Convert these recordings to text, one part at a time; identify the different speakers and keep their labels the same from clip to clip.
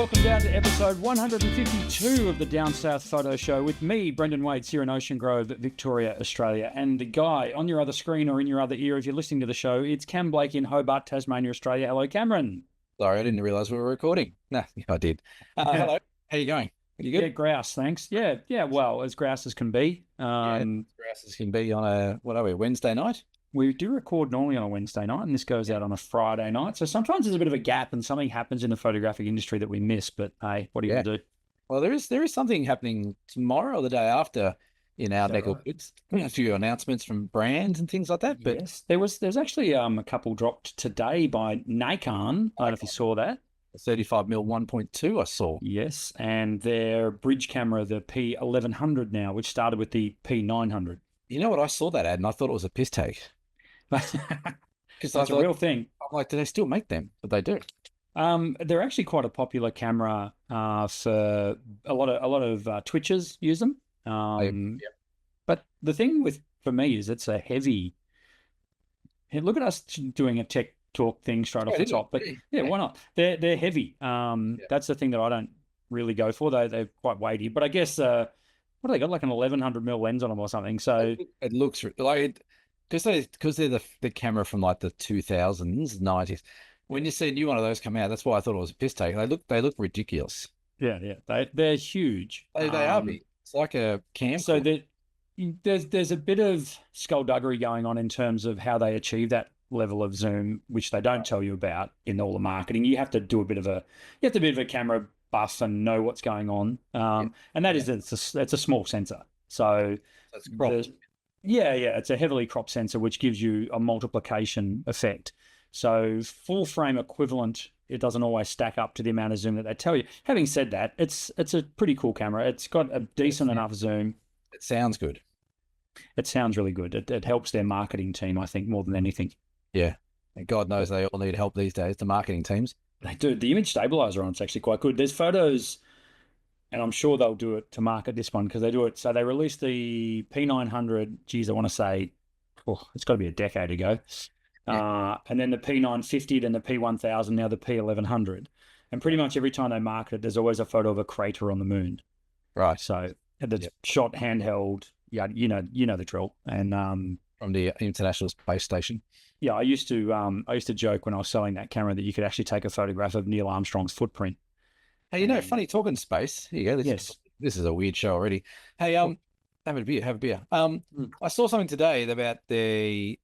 Speaker 1: welcome down to episode 152 of the Down South Photo Show with me, Brendan Wade, here in Ocean Grove, Victoria, Australia. And the guy on your other screen or in your other ear, if you're listening to the show, it's Cam Blake in Hobart, Tasmania, Australia. Hello, Cameron.
Speaker 2: Sorry, I didn't realise we were recording. No, I did. Hello. How you going? Are you good?
Speaker 1: Yeah, grouse, thanks. Yeah, well, as grouse as can be.
Speaker 2: Grouse as can be on a Wednesday night?
Speaker 1: We do record normally on a Wednesday night, and this goes out on a Friday night. So sometimes there's a bit of a gap and something happens in the photographic industry that we miss. But hey, what are you going to do?
Speaker 2: Well, there is something happening tomorrow or the day after in our neck of woods. A few announcements from brands and things like that. But
Speaker 1: yes, there's actually a couple dropped today by Nikon. I don't know if you saw that.
Speaker 2: A 35mm 1.2 I saw.
Speaker 1: Yes, and their bridge camera, the P1100 now, which started with the P900.
Speaker 2: You know what? I saw that ad and I thought it was a piss take.
Speaker 1: Because that's a real thing.
Speaker 2: I'm like, do they still make them? But they do.
Speaker 1: They're actually quite a popular camera for a lot of Twitchers use them. But the thing for me is it's a heavy. Hey, look at us doing a tech talk thing straight off the top. But yeah, why not? They're heavy. That's the thing that I don't really go for. They're quite weighty. But I guess what do they got, like an 1100mm lens on them or something? So
Speaker 2: it looks like because they're the camera from like the 2000s, 90s. When you see a new one of those come out, that's why I thought it was a piss take. They look ridiculous.
Speaker 1: Yeah. They're huge.
Speaker 2: They are big. It's like a camera.
Speaker 1: So there's a bit of skullduggery going on in terms of how they achieve that level of zoom, which they don't tell you about in all the marketing. You have to do a bit of a camera buff and know what's going on. And that is it's a small sensor. So
Speaker 2: it's cropped.
Speaker 1: It's a heavily cropped sensor, which gives you a multiplication effect. So full frame equivalent, it doesn't always stack up to the amount of zoom that they tell you. Having said that, it's a pretty cool camera. It's got a decent enough zoom.
Speaker 2: It sounds good.
Speaker 1: It sounds really good. It helps their marketing team, I think, more than anything.
Speaker 2: Yeah. And God knows they all need help these days, the marketing teams.
Speaker 1: They do. The image stabilizer on it's actually quite good. There's photos, and I'm sure they'll do it to market this one because they do it. So they released the P900, geez, I want to say, it's got to be a decade ago. And then the P950, then the P1000, now the P1100. And pretty much every time they market it, there's always a photo of a crater on the moon.
Speaker 2: Right.
Speaker 1: So that's shot handheld. Yeah, you know the drill. And
Speaker 2: from the International Space Station.
Speaker 1: Yeah, I used to joke when I was selling that camera that you could actually take a photograph of Neil Armstrong's footprint.
Speaker 2: Hey, funny talking space. Here you go. This is a weird show already. Hey, have a beer. I saw something today about the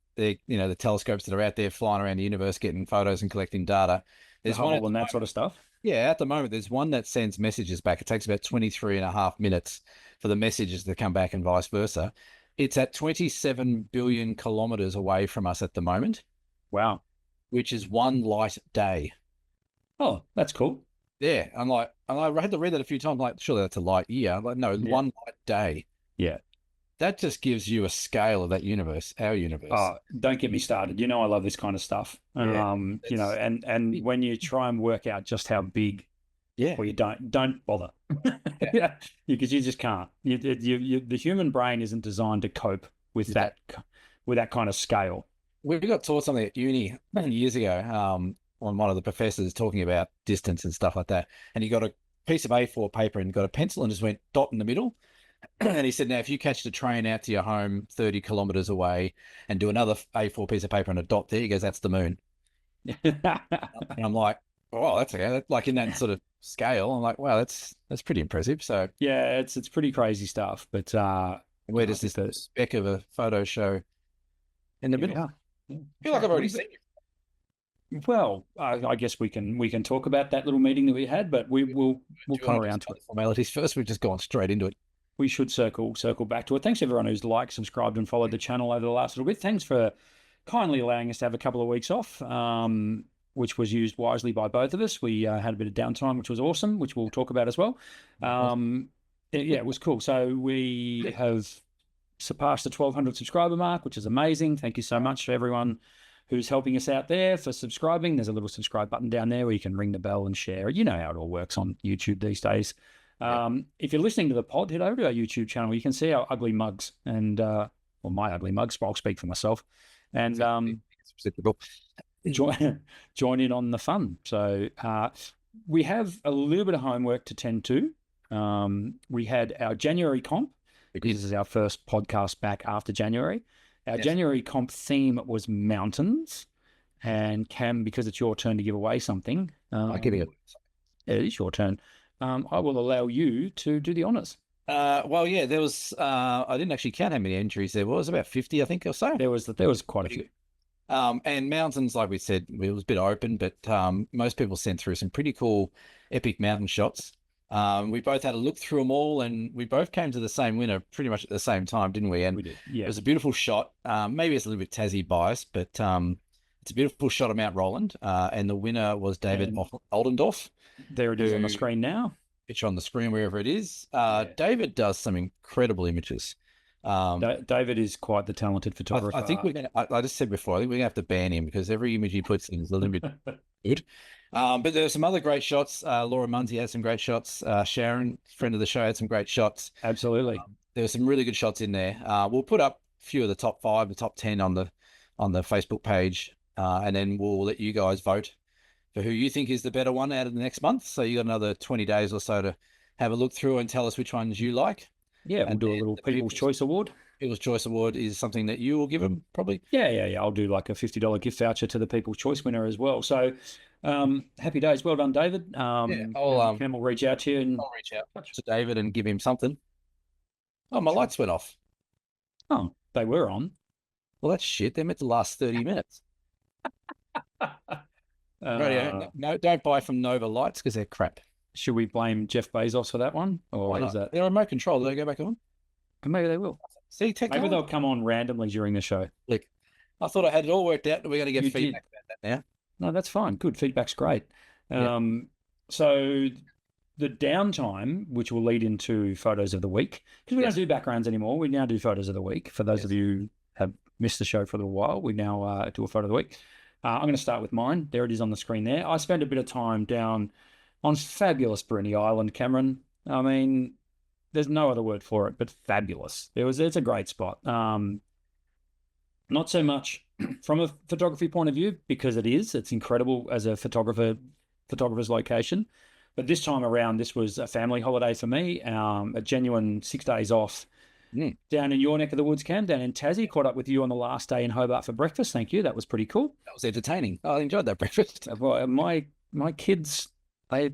Speaker 2: telescopes that are out there flying around the universe, getting photos and collecting data. There's one
Speaker 1: and that sort of stuff.
Speaker 2: Yeah, at the moment, there's one that sends messages back. It takes about 23.5 minutes for the messages to come back and vice versa. It's at 27 billion kilometers away from us at the moment.
Speaker 1: Wow.
Speaker 2: Which is one light day.
Speaker 1: Oh, that's cool.
Speaker 2: Yeah. I had to read that a few times. I'm like, surely that's a light year. I'm like, no, one light day.
Speaker 1: Yeah.
Speaker 2: That just gives you a scale of that universe, our universe.
Speaker 1: Oh, don't get me started. I love this kind of stuff. And when you try and work out just how big, well, you don't bother. Because you just can't. The human brain isn't designed to cope with that kind of scale.
Speaker 2: We got taught something at uni years ago. On one of the professors talking about distance and stuff like that, and he got a piece of A4 paper and got a pencil and just went dot in the middle. And he said, now, if you catch the train out to your home 30 kilometers away and do another A4 piece of paper and a dot there, he goes, that's the moon. And I'm like, oh, that's okay. Like in that sort of scale, I'm like, wow, that's pretty impressive. So
Speaker 1: yeah, it's pretty crazy stuff. But
Speaker 2: where does this speck of a photo show in the middle? I feel like I've already seen it.
Speaker 1: Well, I guess we can talk about that little meeting that we had, but we'll come around to it.
Speaker 2: Formalities first. We've just gone straight into it.
Speaker 1: We should circle back to it. Thanks everyone who's liked, subscribed, and followed the channel over the last little bit. Thanks for kindly allowing us to have a couple of weeks off, which was used wisely by both of us. We had a bit of downtime, which was awesome, which we'll talk about as well. It was cool. So we have surpassed the 1,200 subscriber mark, which is amazing. Thank you so much for everyone who's helping us out there for subscribing. There's a little subscribe button down there where you can ring the bell and share. You know how it all works on YouTube these days. If you're listening to the pod, head over to our YouTube channel. You can see our ugly mugs and, my ugly mugs, but I'll speak for myself. And join in on the fun. So we have a little bit of homework to tend to. We had our January comp, because this is our first podcast back after January. Our January comp theme was mountains. And Cam, because it's your turn to give away something,
Speaker 2: I'll give you
Speaker 1: it is your turn. I will allow you to do the honours.
Speaker 2: Well, yeah, there was, I didn't actually count how many entries there was, about 50, I think, or so.
Speaker 1: There was quite a few.
Speaker 2: And mountains, like we said, it was a bit open, but most people sent through some pretty cool epic mountain shots. We both had a look through them all, and we both came to the same winner pretty much at the same time, didn't we? And
Speaker 1: we did. Yeah.
Speaker 2: It was a beautiful shot. Maybe it's a little bit Tassie biased, but it's a beautiful shot of Mount Roland. And the winner was David Oldendorf.
Speaker 1: There it is on the screen now.
Speaker 2: Picture on the screen wherever it is. David does some incredible images.
Speaker 1: David is quite the talented photographer.
Speaker 2: I think we're going to, I just said before, I think we're going to have to ban him because every image he puts in is a little bit good. But there are some other great shots. Laura Munsey had some great shots. Sharon, friend of the show, had some great shots.
Speaker 1: Absolutely.
Speaker 2: There were some really good shots in there. We'll put up a few of the top 5, the top 10 on the Facebook page. And then we'll let you guys vote for who you think is the better one out of the next month. So you got another 20 days or so to have a look through and tell us which ones you like.
Speaker 1: Yeah, we'll do a little People's Choice Award.
Speaker 2: People's Choice Award is something that you will give them, probably.
Speaker 1: Yeah. I'll do like a $50 gift voucher to the People's Choice winner as well. So happy days. Well done, David. Cam will reach out to you. And
Speaker 2: I'll reach out to David and give him something. Oh, my lights went off.
Speaker 1: Oh, they were on.
Speaker 2: Well, that's shit. They're meant to last 30 minutes. Radio. No, don't buy from Nova Lights because they're crap.
Speaker 1: Should we blame Jeff Bezos for that one? Or is that...
Speaker 2: They're remote control. Do they go back on?
Speaker 1: Maybe they will.
Speaker 2: See, technology.
Speaker 1: Maybe they'll come on randomly during the show.
Speaker 2: Look, I thought I had it all worked out. We're going to get feedback about that now.
Speaker 1: No, that's fine. Good. Feedback's great. So the downtime, which will lead into photos of the week, because we don't do backgrounds anymore. We now do photos of the week. For those of you who have missed the show for a little while, we now do a photo of the week. I'm going to start with mine. There it is on the screen there. I spent a bit of time down on fabulous Bruny Island, Cameron. I mean, there's no other word for it but fabulous. It's a great spot. Not so much from a photography point of view, because it's incredible as a photographer's location. But this time around, this was a family holiday for me, a genuine 6 days off. Down in your neck of the woods, Cam, down in Tassie. Caught up with you on the last day in Hobart for breakfast. Thank you. That was pretty cool.
Speaker 2: That was entertaining. I enjoyed that breakfast.
Speaker 1: My kids, they've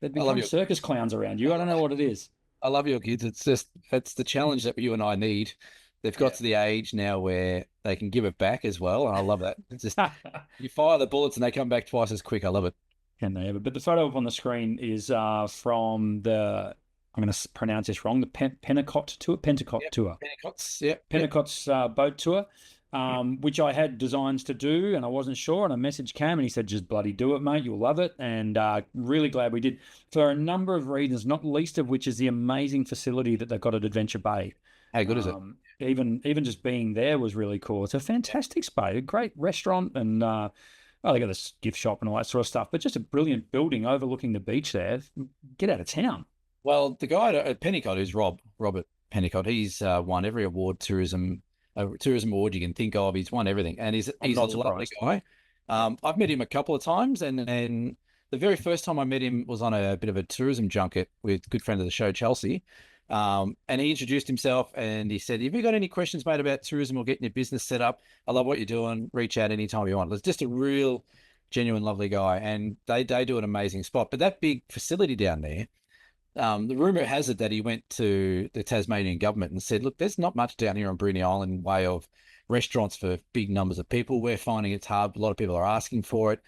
Speaker 1: become circus clowns around you. I don't know what it is.
Speaker 2: I love your kids. It's the challenge that you and I need. They've got to the age now where they can give it back as well, and I love that. It's just you fire the bullets and they come back twice as quick. I love it.
Speaker 1: Can they ever? But the photo up on the screen is from the, I'm going to pronounce this wrong, the Pentecote tour. Pentecote's boat tour, which I had designs to do and I wasn't sure, and I messaged Cam and he said, just bloody do it, mate. You'll love it. And really glad we did, for a number of reasons, not least of which is the amazing facility that they've got at Adventure Bay.
Speaker 2: How good is it?
Speaker 1: Even just being there was really cool. It's a fantastic space, a great restaurant, and they got this gift shop and all that sort of stuff, but just a brilliant building overlooking the beach there. Get out of town.
Speaker 2: Well, the guy at Pentecote, who's Robert Pentecote, he's won every tourism award you can think of. He's won everything, and he's a lovely guy. I've met him a couple of times, and the very first time I met him was on a bit of a tourism junket with a good friend of the show, Chelsea. And he introduced himself and he said, have you got any questions, mate, about tourism or getting your business set up? I love what you're doing. Reach out anytime you want. It's just a real, genuine, lovely guy. And they do an amazing spot. But that big facility down there, the rumor has it that he went to the Tasmanian government and said, look, there's not much down here on Bruny Island in way of restaurants for big numbers of people. We're finding it's hard. A lot of people are asking for it.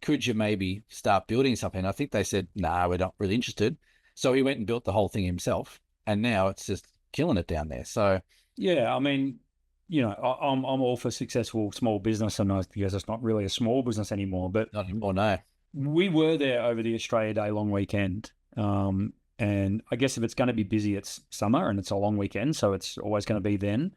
Speaker 2: Could you maybe start building something? And I think they said, no, we're not really interested. So he went and built the whole thing himself, and now it's just killing it down there. So
Speaker 1: yeah, I mean, I'm all for successful small business, and I guess it's not really a small business anymore. But
Speaker 2: not anymore, no.
Speaker 1: We were there over the Australia Day long weekend, and I guess if it's going to be busy, it's summer and it's a long weekend, so it's always going to be then.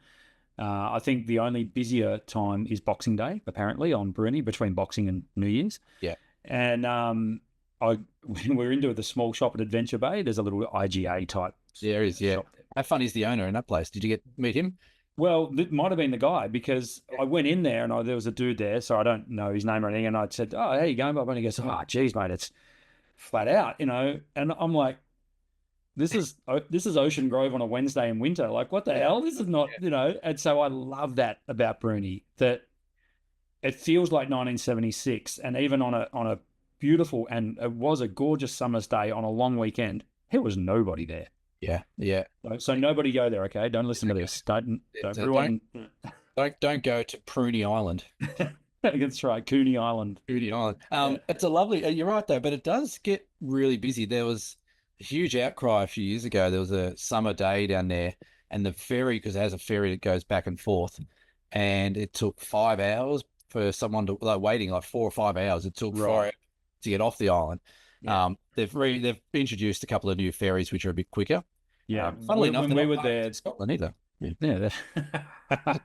Speaker 1: I think the only busier time is Boxing Day, apparently, on Bruny, between Boxing and New Year's.
Speaker 2: Yeah,
Speaker 1: and when we're into the small shop at Adventure Bay, there's a little IGA type.
Speaker 2: There is, yeah. How funny is the owner in that place? Did you meet him?
Speaker 1: Well, it might have been the guy, because I went in there and there was a dude there, so I don't know his name or anything, and I said, oh, how you going, Bob? And he goes, oh, geez, mate, flat out, and I'm like, this is Ocean Grove on a Wednesday in winter. Like, what the
Speaker 2: Yeah.
Speaker 1: hell? This is not, And so I love that about Bruny, that it feels like 1976, and even on a beautiful, and it was a gorgeous summer's day on a long weekend, there was nobody there.
Speaker 2: Yeah, yeah.
Speaker 1: So nobody go there, okay? Don't listen to this. Don't
Speaker 2: So
Speaker 1: everyone.
Speaker 2: don't go to Bruny Island.
Speaker 1: That's right, Cooney Island.
Speaker 2: Bruny Island.
Speaker 1: Yeah.
Speaker 2: It's a lovely. You're right though, but it does get really busy. There was a huge outcry a few years ago. There was a summer day down there, and the ferry, because it has a ferry that goes back and forth, and it took 5 hours for someone to like waiting like 4 or 5 hours. It took 4 hours to get off the island.
Speaker 1: Yeah.
Speaker 2: They've introduced a couple of new ferries which are a bit quicker.
Speaker 1: Yeah.
Speaker 2: Funnily enough,
Speaker 1: when
Speaker 2: they're
Speaker 1: we
Speaker 2: not
Speaker 1: were
Speaker 2: parked
Speaker 1: there,
Speaker 2: in Scotland either.
Speaker 1: yeah.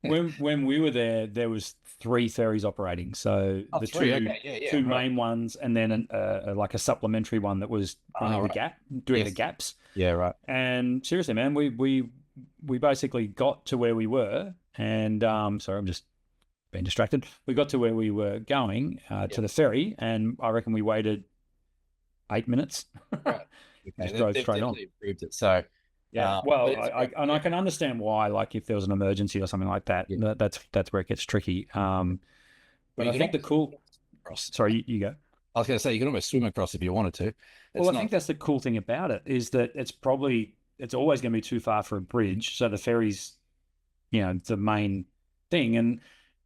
Speaker 1: When we were there was three ferries operating. So
Speaker 2: Oh,
Speaker 1: the
Speaker 2: three.
Speaker 1: two
Speaker 2: Okay. Yeah,
Speaker 1: two
Speaker 2: right.
Speaker 1: main ones, and then like a supplementary one that was doing
Speaker 2: Right.
Speaker 1: doing
Speaker 2: Yes.
Speaker 1: the gaps.
Speaker 2: Yeah, right.
Speaker 1: And seriously, man, we basically got to where we were, and sorry, I'm just being distracted. We got to where we were going to the ferry, and I reckon we waited 8 minutes.
Speaker 2: Right. Okay.
Speaker 1: Just drove
Speaker 2: They've
Speaker 1: straight on.
Speaker 2: definitely improved it. So,
Speaker 1: Yeah,
Speaker 2: but
Speaker 1: well,
Speaker 2: it's great.
Speaker 1: I can understand why. Like, if there was an emergency or something like that,
Speaker 2: Yeah.
Speaker 1: that's where it gets tricky.
Speaker 2: Well,
Speaker 1: But
Speaker 2: you
Speaker 1: I
Speaker 2: can
Speaker 1: think the
Speaker 2: almost
Speaker 1: cool.
Speaker 2: cross.
Speaker 1: Sorry, you go.
Speaker 2: I was going to say you can almost swim across if you wanted to.
Speaker 1: Well,
Speaker 2: It's
Speaker 1: I
Speaker 2: not.
Speaker 1: think that's the cool thing about it, is that it's always going to be too far for a bridge. So the ferry's, the main thing, and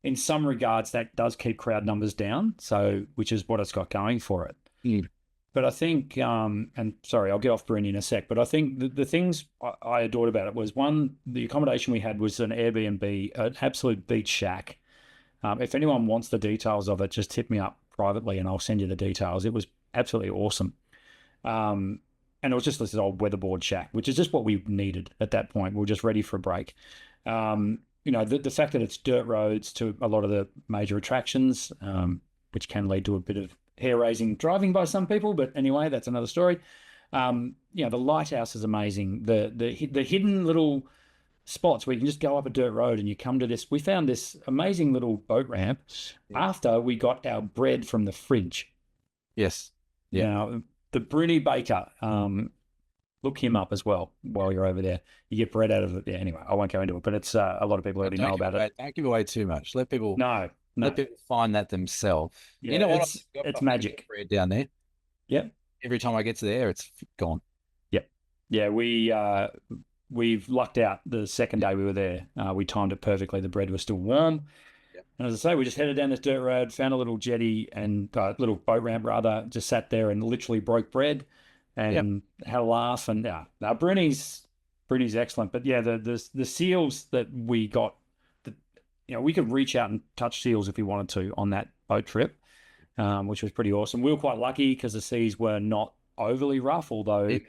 Speaker 1: in some regards that does keep crowd numbers down. So, which is what it's got going for it.
Speaker 2: Mm.
Speaker 1: But I think, and sorry, I'll get off Bruny in a sec, but I think the things I adored about it was, one, the accommodation we had was an Airbnb, an absolute beach shack. If anyone wants the details of it, just hit me up privately and I'll send you the details. It was absolutely awesome. And it was just this old weatherboard shack, which is just what we needed at that point. We were just ready for a break. The fact that it's dirt roads to a lot of the major attractions, which can lead to a bit of hair-raising driving by some people, but anyway, that's another story. The lighthouse is amazing. The hidden little spots where you can just go up a dirt road and you come to this. We found this amazing little boat ramp after we got our bread from the fridge.
Speaker 2: Yes. Yeah.
Speaker 1: Now, the Bruny baker, look him up as well while you're over there. You get bread out of it. Yeah, anyway, I won't go into it, but it's a lot of people already know about it.
Speaker 2: Don't give away too much. Let people
Speaker 1: No.
Speaker 2: people find that themselves.
Speaker 1: Yeah,
Speaker 2: you know what?
Speaker 1: it's magic.
Speaker 2: Bread down there.
Speaker 1: Yep.
Speaker 2: Every time I get to there, it's gone.
Speaker 1: Yep. Yeah, we've lucked out the second day we were there. We timed it perfectly. The bread was still warm.
Speaker 2: Yep.
Speaker 1: And as I say, we just headed down this dirt road, found a little jetty and little boat ramp rather, just sat there and literally broke bread and had a laugh. And Bruny's excellent. But yeah, the seals that we got, we could reach out and touch seals if we wanted to on that boat trip, which was pretty awesome. We were quite lucky because the seas were not overly rough, although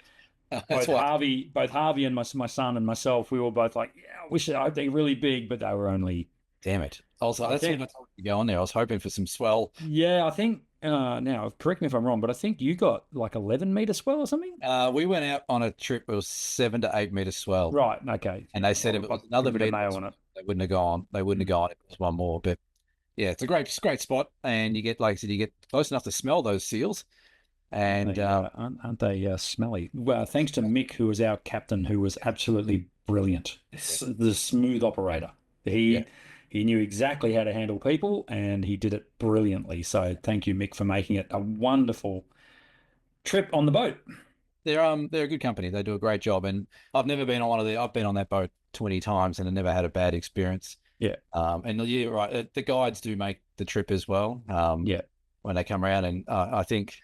Speaker 1: both Harvey and my son and myself, we were both like, I hope they're really big, but they were only.
Speaker 2: Damn it. Also, that's what I told you to go on there. I was hoping for some swell.
Speaker 1: Yeah, I think, now, correct me if I'm wrong, but I think you got like 11-meter swell or something?
Speaker 2: We went out on a trip, it was 7 to 8 meter swell.
Speaker 1: Right, okay.
Speaker 2: And they said if it was another meter,
Speaker 1: on it.
Speaker 2: they wouldn't have gone. They wouldn't have gone if it was one more. But yeah, it's a great spot. And you get, like I said, you get close enough to smell those seals. And
Speaker 1: aren't they smelly? Well, thanks to Mick, who was our captain, who was absolutely brilliant. The smooth operator. He knew exactly how to handle people, and he did it brilliantly. So thank you, Mick, for making it a wonderful trip on the boat.
Speaker 2: They're a good company. They do a great job. And I've never been on I've been on that boat 20 times and I never had a bad experience.
Speaker 1: Yeah.
Speaker 2: And you're right. The guides do make the trip as well. When they come around, and I think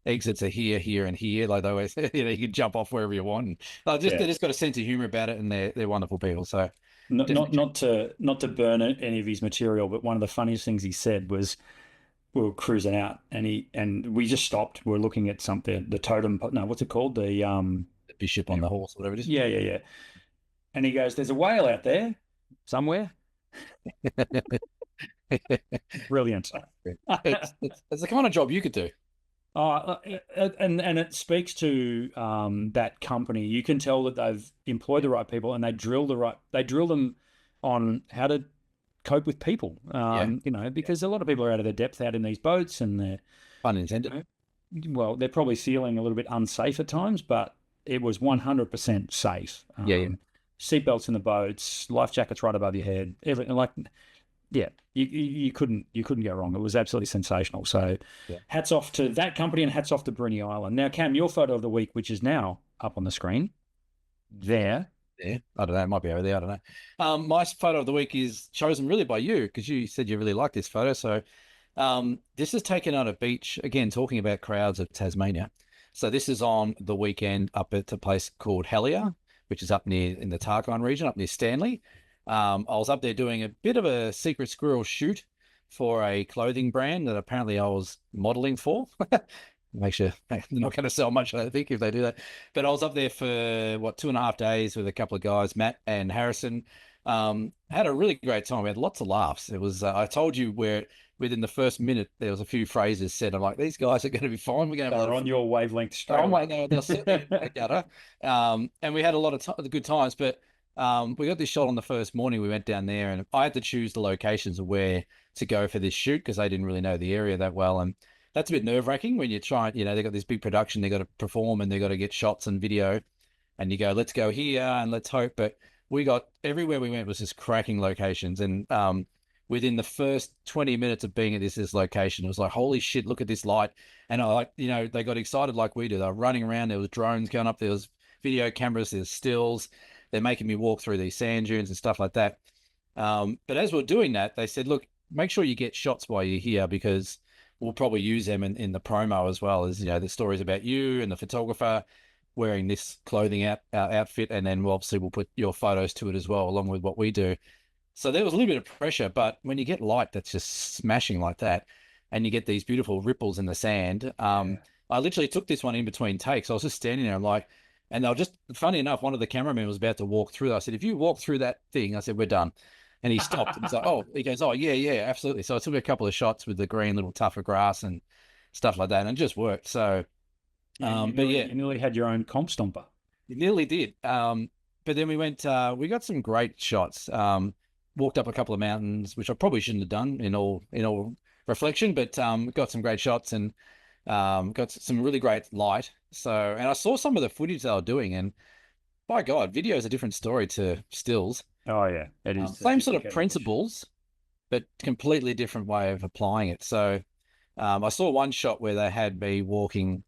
Speaker 2: exits are here, and here. Like they always, you can jump off wherever you want. And they just got a sense of humor about it, and they're wonderful people. So
Speaker 1: not to burn any of his material, but one of the funniest things he said was, we were cruising out, and we just stopped. We were looking at something, the totem. No, what's it called? The
Speaker 2: bishop on the horse, whatever it is.
Speaker 1: Yeah. And he goes, "There's a whale out there somewhere." Brilliant.
Speaker 2: It's the kind of job you could do.
Speaker 1: And it speaks to that company. You can tell that they've employed the right people, and they drill them on how to cope with people. Because a lot of people are out of their depth out in these boats, and they're
Speaker 2: Pun intended.
Speaker 1: well, they're probably feeling a little bit unsafe at times, but it was 100% safe.
Speaker 2: Yeah, yeah.
Speaker 1: Seatbelts in the boats, life jackets right above your head, everything. Like, yeah, you couldn't go wrong. It was absolutely sensational. So,
Speaker 2: Yeah.
Speaker 1: hats off to that company and hats off to Bruny Island. Now, Cam, your photo of the week, which is now up on the screen, there.
Speaker 2: Yeah, I don't know. It might be over there. I don't know. My photo of the week is chosen really by you because you said you really liked this photo. So, this is taken on a beach again, talking about crowds of Tasmania. So this is on the weekend up at a place called Hellier, which is up near in the Tarkine region, up near Stanley. I was up there doing a bit of a secret squirrel shoot for a clothing brand that apparently I was modeling for. Make sure they're not going to sell much, I think, if they do that. But I was up there for 2.5 days with a couple of guys, Matt and Harrison. Had a really great time. We had lots of laughs. It was, I told you where within the first minute, there was a few phrases said. I'm like, these guys are going to be fine. We're going to have
Speaker 1: They're on your wavelength straight
Speaker 2: oh
Speaker 1: away.
Speaker 2: my God, they'll certainly together. And we had a lot of good times, but we got this shot on the first morning. We went down there and I had to choose the locations of where to go for this shoot because they didn't really know the area that well. And that's a bit nerve wracking when you try, they got this big production, they got to perform and they got to get shots and video and you go, let's go here and let's hope. But we got everywhere we went was just cracking locations. And within the first 20 minutes of being at this location, it was like, holy shit, look at this light. And they got excited like we do. They were running around. There was drones going up. There was video cameras. There's stills. They're making me walk through these sand dunes and stuff like that. But as we're doing that, they said, look, make sure you get shots while you're here because we'll probably use them in the promo as well as, the stories about you and the photographer wearing this clothing outfit. And then we'll put your photos to it as well, along with what we do. So there was a little bit of pressure, but when you get light that's just smashing like that and you get these beautiful ripples in the sand, I literally took this one in between takes. I was just standing there and they were just, funny enough, one of the cameramen was about to walk through. I said, if you walk through that thing, I said, we're done. And he stopped. And he's like, he goes, oh, yeah, absolutely. So I took a couple of shots with the green little tuffer grass and stuff like that, and it just worked. So,
Speaker 1: You nearly had your own comp stomper.
Speaker 2: it nearly did. But then we went, we got some great shots. Walked up a couple of mountains, which I probably shouldn't have done in all reflection, but got some great shots and got some really great light. So, and I saw some of the footage they were doing, and by God, video is a different story to stills.
Speaker 1: Oh yeah, it is.
Speaker 2: Same sort of principles, but completely different way of applying it. So I saw one shot where they had me walking,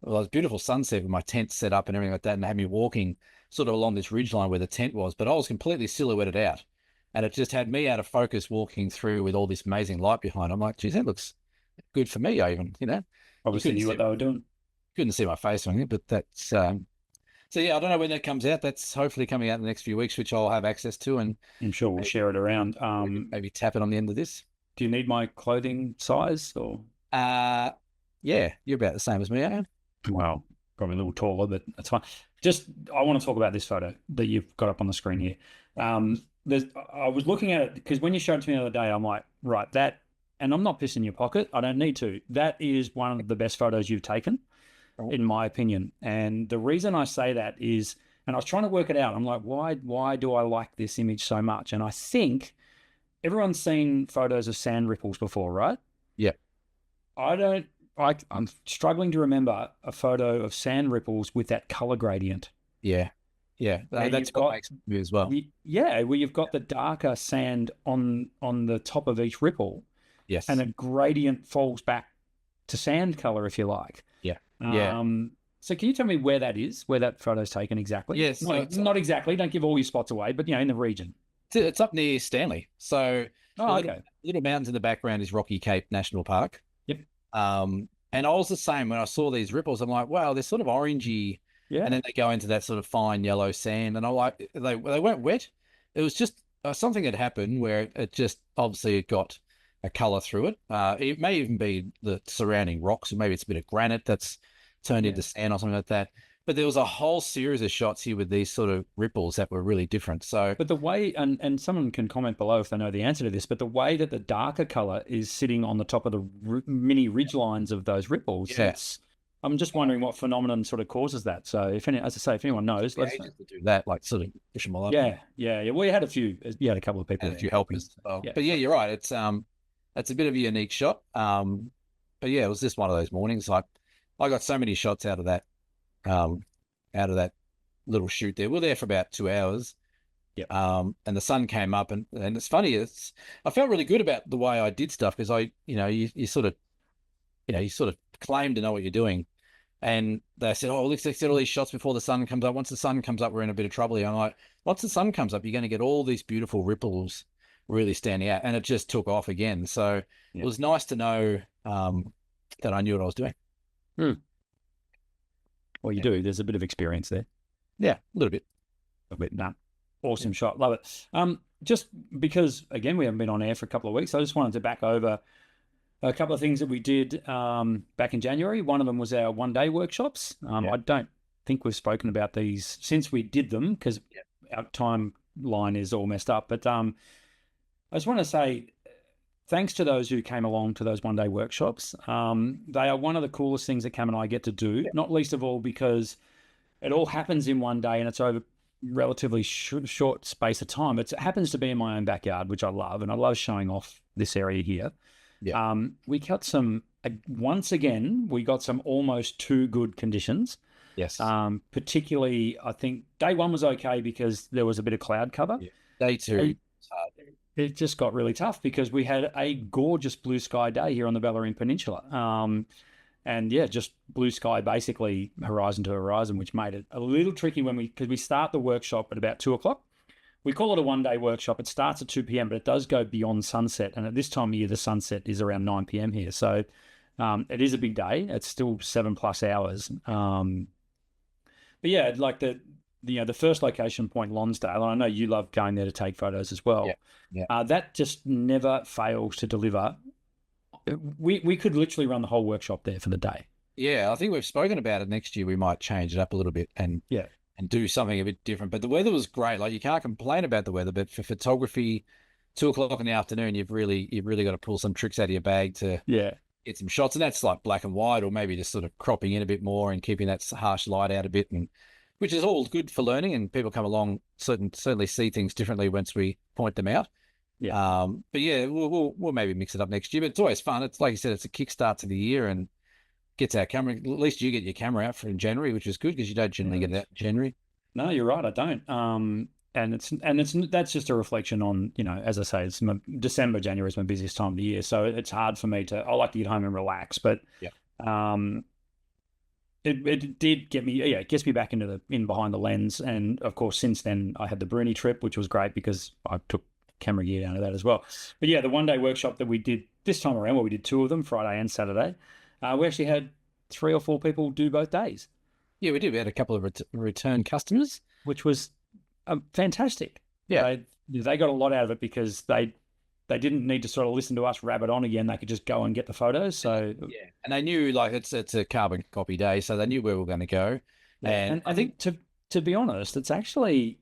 Speaker 2: well, it was a beautiful sunset with my tent set up and everything like that, and they had me walking sort of along this ridge line where the tent was, but I was completely silhouetted out. And it just had me out of focus walking through with all this amazing light behind. I'm like, geez, that looks good for me. I even,
Speaker 1: Obviously knew what they were doing.
Speaker 2: Couldn't see my face or anything, but that's, so yeah, I don't know when that comes out. That's hopefully coming out in the next few weeks, which I'll have access to. And
Speaker 1: I'm sure we'll share it around.
Speaker 2: Maybe tap it on the end of this.
Speaker 1: Do you need my clothing size or?
Speaker 2: Yeah, you're about the same as me, aren't you?
Speaker 1: Well, probably a little taller, but that's fine. I want to talk about this photo that you've got up on the screen here. I was looking at it because when you showed it to me the other day, I'm like, right, that, and I'm not pissing in your pocket. I don't need to. That is one of the best photos you've taken, in my opinion. And the reason I say that is, and I was trying to work it out. I'm like, why do I like this image so much? And I think everyone's seen photos of sand ripples before, right?
Speaker 2: Yeah.
Speaker 1: I'm struggling to remember a photo of sand ripples with that color gradient.
Speaker 2: Yeah. Yeah, that's what makes me as well.
Speaker 1: Yeah, where you've got the darker sand on the top of each ripple.
Speaker 2: Yes.
Speaker 1: And a gradient falls back to sand color, if you like.
Speaker 2: Yeah.
Speaker 1: So can you tell me where that is, where that photo's taken exactly?
Speaker 2: Yes.
Speaker 1: Not exactly. Don't give all your spots away, but, in the region.
Speaker 2: It's up near Stanley. So
Speaker 1: okay.
Speaker 2: Little mountains in the background is Rocky Cape National Park.
Speaker 1: Yep.
Speaker 2: And I was the same when I saw these ripples. I'm like, wow, they're sort of orangey.
Speaker 1: Yeah.
Speaker 2: And then they go into that sort of fine yellow sand. And I'm like, they weren't wet. It was just something had happened where it just obviously got a color through it. It may even be the surrounding rocks, or maybe it's a bit of granite that's turned into sand or something like that. But there was a whole series of shots here with these sort of ripples that were really different. So,
Speaker 1: but the way, and someone can comment below if they know the answer to this, but the way that the darker color is sitting on the top of the mini ridge lines of those ripples, I'm just wondering what phenomenon sort of causes that. So if anyone knows, let's
Speaker 2: to do that, like sort of push them all up.
Speaker 1: Yeah. Well, you had a couple of people,
Speaker 2: and a few helpers. But yeah, you're right. It's a bit of a unique shot. But yeah, it was just one of those mornings. Like I got so many shots um, out of that little shoot there. We were there for about 2 hours.
Speaker 1: Yep.
Speaker 2: And the sun came up, and it's funny. I felt really good about the way I did stuff because you sort of, you sort of claim to know what you're doing. And they said, oh, let's get all these shots before the sun comes up. Once the sun comes up, we're in a bit of trouble here. I'm like, once the sun comes up, you're going to get all these beautiful ripples really standing out. And it just took off again. So it was nice to know that I knew what I was doing.
Speaker 1: Well, you do. There's a bit of experience there.
Speaker 2: Yeah, a little bit.
Speaker 1: Nah. Awesome shot. Love it. Just because, again, we haven't been on air for a couple of weeks, I just wanted to back over a couple of things that we did back in January. One of them was our one-day workshops. I don't think we've spoken about these since we did them because our timeline is all messed up. But I just want to say thanks to those who came along to those one-day workshops. They are one of the coolest things that Cam and I get to do, not least of all because it all happens in one day and it's over relatively short space of time. It happens to be in my own backyard, which I love, and I love showing off this area here.
Speaker 2: Yeah.
Speaker 1: We got once again, we got some almost too good conditions.
Speaker 2: Yes.
Speaker 1: Particularly, I think day one was okay because there was a bit of cloud cover.
Speaker 2: Yeah. Day two,
Speaker 1: it just got really tough because we had a gorgeous blue sky day here on the Bellarine Peninsula. And yeah, just blue sky, basically horizon to horizon, which made it a little tricky because we start the workshop at about 2:00. We call it a one-day workshop. It starts at 2 p.m., but it does go beyond sunset. And at this time of year, the sunset is around 9 p.m. here. So it is a big day. It's still 7+ hours. But yeah, like the first location point, Lonsdale, and I know you love going there to take photos as well.
Speaker 2: Yeah.
Speaker 1: That just never fails to deliver. We could literally run the whole workshop there for the day.
Speaker 2: Yeah, I think we've spoken about it. Next year we might change it up a little bit and do something a bit different. But the weather was great. Like you can't complain about the weather, but for photography, 2:00 in the afternoon, you've really got to pull some tricks out of your bag to get some shots. And that's like black and white, or maybe just sort of cropping in a bit more and keeping that harsh light out a bit, and which is all good for learning. And people come along certainly see things differently once we point them out.
Speaker 1: Yeah.
Speaker 2: But yeah, we'll maybe mix it up next year. But it's always fun. It's like you said, it's a kickstart to the year and gets our camera. At least you get your camera out for in January, which is good because you don't generally get it out in January.
Speaker 1: No, you're right. I don't. And that's just a reflection on, as I say, it's December, January is my busiest time of the year, so it's hard for me I like to get home and relax. But it did get me. It gets me back in behind the lens. And of course, since then I had the Bruny trip, which was great because I took camera gear down to that as well. But yeah, the one day workshop that we did this time around, where we did 2 of them, Friday and Saturday, we actually had 3 or 4 people do both days.
Speaker 2: Yeah, we did. We had a couple of return customers,
Speaker 1: which was fantastic.
Speaker 2: Yeah,
Speaker 1: they got a lot out of it because they didn't need to sort of listen to us rabbit on again. They could just go and get the photos. So
Speaker 2: and they knew like it's a carbon copy day, so they knew where we were going to go. And
Speaker 1: I think to be honest, it's actually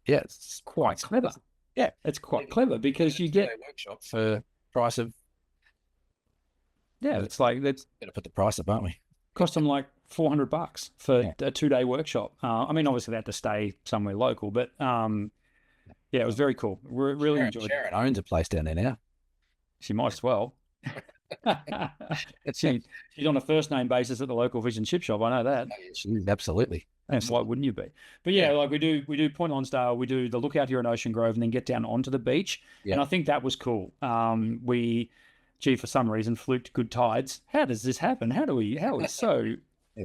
Speaker 2: it's
Speaker 1: quite clever.
Speaker 2: Yeah,
Speaker 1: it's quite clever because you get
Speaker 2: a workshop for price of.
Speaker 1: Yeah, it's like that's
Speaker 2: going to put the price up, aren't we?
Speaker 1: Cost them like $400 for a 2-day workshop. I mean, obviously they had to stay somewhere local, but it was very cool. We really enjoyed it.
Speaker 2: Sharon owns a place down there now.
Speaker 1: She might as well. She's on a first name basis at the local fish and chip shop. I know that.
Speaker 2: Absolutely.
Speaker 1: And why wouldn't you be? But like we do Point Lonsdale, we do the lookout here in Ocean Grove, and then get down onto the beach. And I think that was cool. For some reason, fluked good tides. How does this happen? How is so?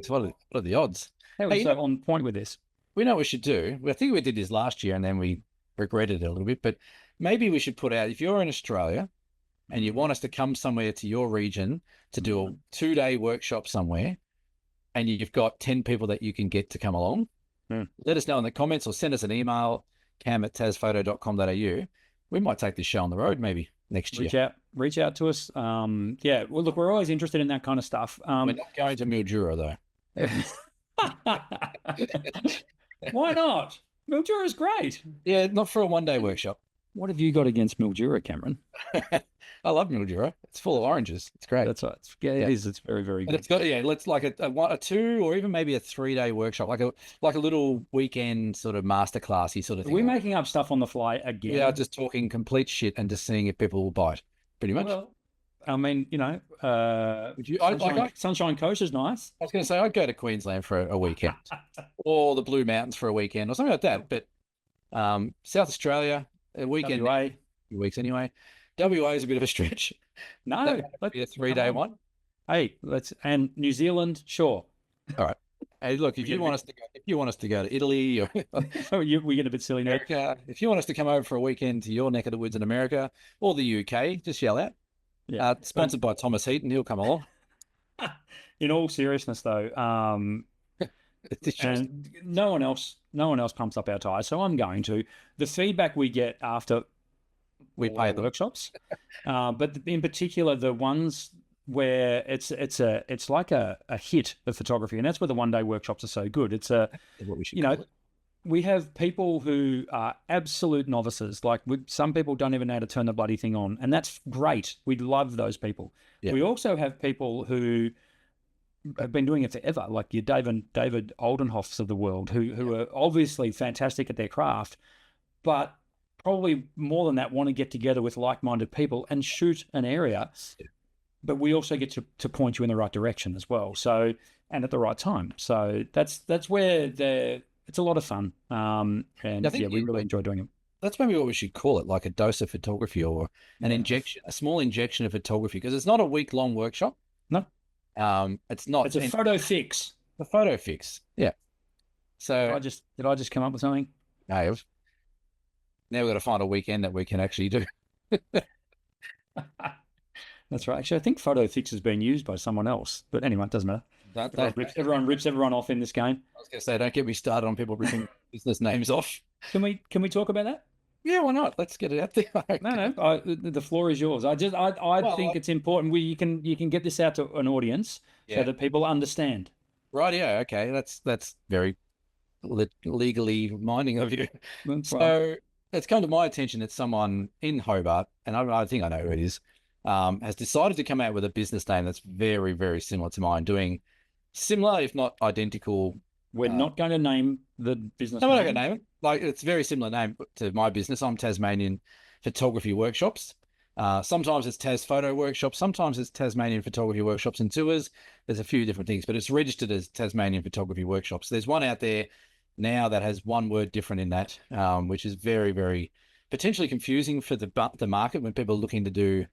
Speaker 2: What are the odds?
Speaker 1: How are we so on point with this?
Speaker 2: We know what we should do. I think we did this last year and then we regretted it a little bit, but maybe we should put out, if you're in Australia and you want us to come somewhere to your region to do a 2-day workshop somewhere, and you've got 10 people that you can get to come along, let us know in the comments or send us an email, cam@tasphoto.com.au. We might take this show on the road maybe next year.
Speaker 1: Reach out to us. Well, look, we're always interested in that kind of stuff.
Speaker 2: We're not going to Mildura though.
Speaker 1: Why not? Mildura is great.
Speaker 2: Yeah, not for a 1-day workshop.
Speaker 1: What have you got against Mildura, Cameron?
Speaker 2: I love Mildura. It's full of oranges. It's great.
Speaker 1: That's right. It is. It's very, very good.
Speaker 2: And it's got let's like a 2 or even maybe a 3-day workshop, like a little weekend sort of masterclassy sort of thing.
Speaker 1: Are we making up stuff on the fly again?
Speaker 2: Yeah, just talking complete shit and just seeing if people will bite. Pretty much.
Speaker 1: Well, I mean,
Speaker 2: Would you?
Speaker 1: Sunshine Coast is nice.
Speaker 2: I was going to say I'd go to Queensland for a weekend, or the Blue Mountains for a weekend, or something like that. But South Australia, a weekend,
Speaker 1: WA.
Speaker 2: 2 weeks anyway. WA is a bit of a stretch.
Speaker 1: No,
Speaker 2: let's be a 3-day one.
Speaker 1: Hey, and New Zealand, sure.
Speaker 2: All right. Hey, look, if you want us to go to Italy, or
Speaker 1: we get a bit silly now.
Speaker 2: America, if you want us to come over for a weekend to your neck of the woods in America or the UK, just yell out.
Speaker 1: Yeah.
Speaker 2: Sponsored by Thomas Heaton, he'll come along.
Speaker 1: In all seriousness, though, and no one else pumps up our tires, so I'm going to. The feedback we get after
Speaker 2: we pay the
Speaker 1: workshops, but in particular the ones where it's like a hit of photography, and that's where the one-day workshops are so good. It's what we should we have people who are absolute novices. Like some people don't even know how to turn the bloody thing on, and that's great. We love those people. Yeah. We also have people who have been doing it forever, like your David Oldenhoffs of the world, who are obviously fantastic at their craft, but probably more than that want to get together with like-minded people and shoot an area. Yeah. But we also get to point you in the right direction as well. So, and at the right time. So that's where it's a lot of fun. And we really enjoy doing it.
Speaker 2: That's maybe what we should call it, like a dose of photography or an injection, a small injection of photography, because it's not a week-long workshop.
Speaker 1: No.
Speaker 2: It's not.
Speaker 1: It's a photo fix.
Speaker 2: A photo fix. Yeah. So
Speaker 1: did I just come up with something?
Speaker 2: No. Now we've got to find a weekend that we can actually do.
Speaker 1: That's right. Actually, I think photo fix has been used by someone else. But anyway, it doesn't matter. Everyone rips everyone off in this game.
Speaker 2: I was going to say, don't get me started on people ripping business names off.
Speaker 1: Can we talk about that?
Speaker 2: Yeah, why not? Let's get it out there.
Speaker 1: No. The floor is yours. I think it's important. You can get this out to an audience so that people understand.
Speaker 2: Right. Yeah. Okay. That's very legally minding of you.
Speaker 1: That's
Speaker 2: so
Speaker 1: right.
Speaker 2: It's come to my attention that someone in Hobart, and I think I know who it is, has decided to come out with a business name that's very, very similar to mine, doing similar, if not identical.
Speaker 1: We're not going to name the business
Speaker 2: name.
Speaker 1: I'm
Speaker 2: not going to name it. Like, it's a very similar name to my business. I'm Tasmanian Photography Workshops. Sometimes it's Tas Photo Workshops. Sometimes it's Tasmanian Photography Workshops and Tours. There's a few different things, but it's registered as Tasmanian Photography Workshops. There's one out there now that has one word different in that, which is very, very potentially confusing for the market when people are looking to do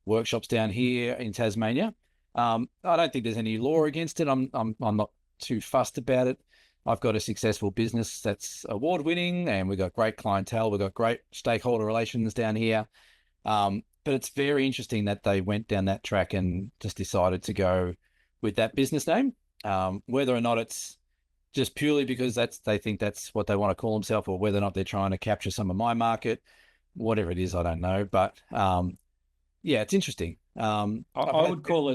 Speaker 2: workshops down here in Tasmania. I don't think there's any law against it. I'm not too fussed about it. I've got a successful business that's award-winning, and we've got great clientele. We've got great stakeholder relations down here. But it's very interesting that they went down that track and just decided to go with that business name. Whether or not it's just purely because they think that's what they want to call themselves, or whether or not they're trying to capture some of my market, whatever it is, I don't know. But yeah, it's interesting.
Speaker 1: I would call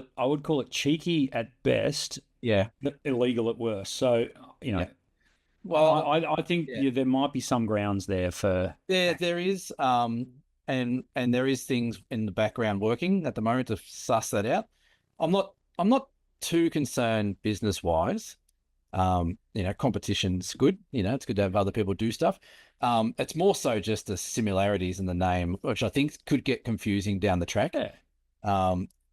Speaker 1: it cheeky at best.
Speaker 2: Yeah,
Speaker 1: illegal at worst. So well, I think there might be some grounds there for.
Speaker 2: There is, and there is things in the background working at the moment to suss that out. I'm not too concerned business wise. Competition's good. It's good to have other people do stuff. It's more so just the similarities in the name, which I think could get confusing down the track.
Speaker 1: Yeah.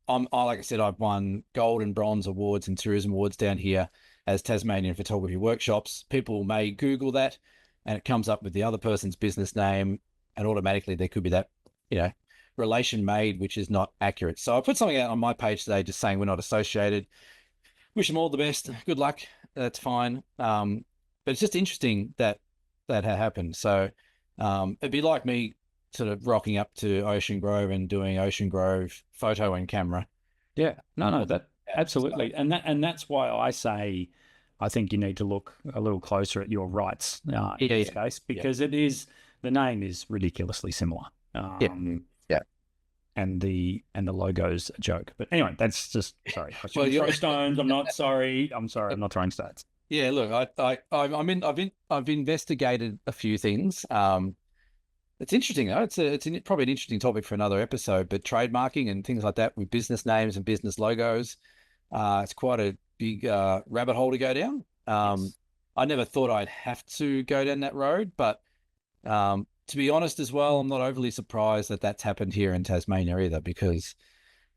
Speaker 2: Like I said, I've won gold and bronze awards and tourism awards down here as Tasmanian Photography Workshops. People may Google that and it comes up with the other person's business name, and automatically there could be that, relation made, which is not accurate. So I put something out on my page today just saying we're not associated. Wish them all the best. Good luck. That's fine. But it's just interesting that had happened. So it'd be like me sort of rocking up to Ocean Grove and doing Ocean Grove photo and camera.
Speaker 1: Yeah, no, that absolutely, and that's why I say I think you need to look a little closer at your rights in this case, because the name is ridiculously similar. And the logo's a joke. But anyway, that's just sorry. I shouldn't throw stones. I'm not sorry. I'm sorry. I'm not throwing stones.
Speaker 2: Yeah, look, I've investigated a few things. It's interesting though. It's probably an interesting topic for another episode. But trademarking and things like that with business names and business logos, it's quite a big rabbit hole to go down. Yes. I never thought I'd have to go down that road, but to be honest as well, I'm not overly surprised that that's happened here in Tasmania either, because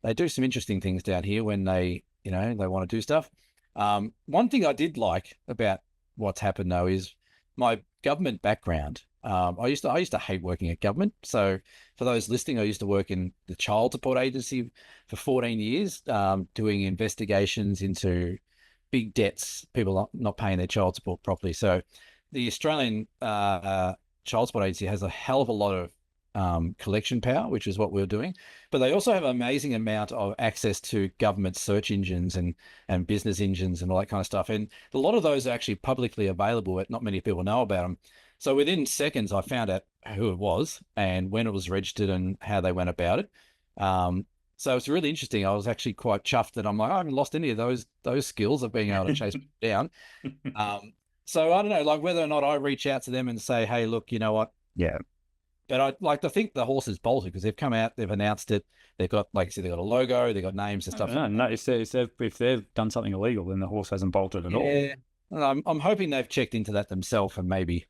Speaker 2: they do some interesting things down here when they want to do stuff. One thing I did like about what's happened though is my government background. I used to hate working at government. So for those listening, I used to work in the child support agency for 14 years, doing investigations into big debts, people not paying their child support properly. So the Australian child support agency has a hell of a lot of collection power, which is what we're doing. But they also have an amazing amount of access to government search engines and business engines and all that kind of stuff. And a lot of those are actually publicly available, but not many people know about them. So within seconds, I found out who it was and when it was registered and how they went about it. So it's really interesting. I was actually quite chuffed that I'm like, I haven't lost any of those skills of being able to chase people down. So I don't know, like whether or not I reach out to them and say, hey, look, you know what?
Speaker 1: Yeah.
Speaker 2: But I like to think the horse is bolted because they've come out, they've announced it. They've got, like I said, they've got a logo, they've got names and stuff.
Speaker 1: No, if they've done something illegal, then the horse hasn't bolted at all.
Speaker 2: Yeah. I'm hoping they've checked into that themselves and maybe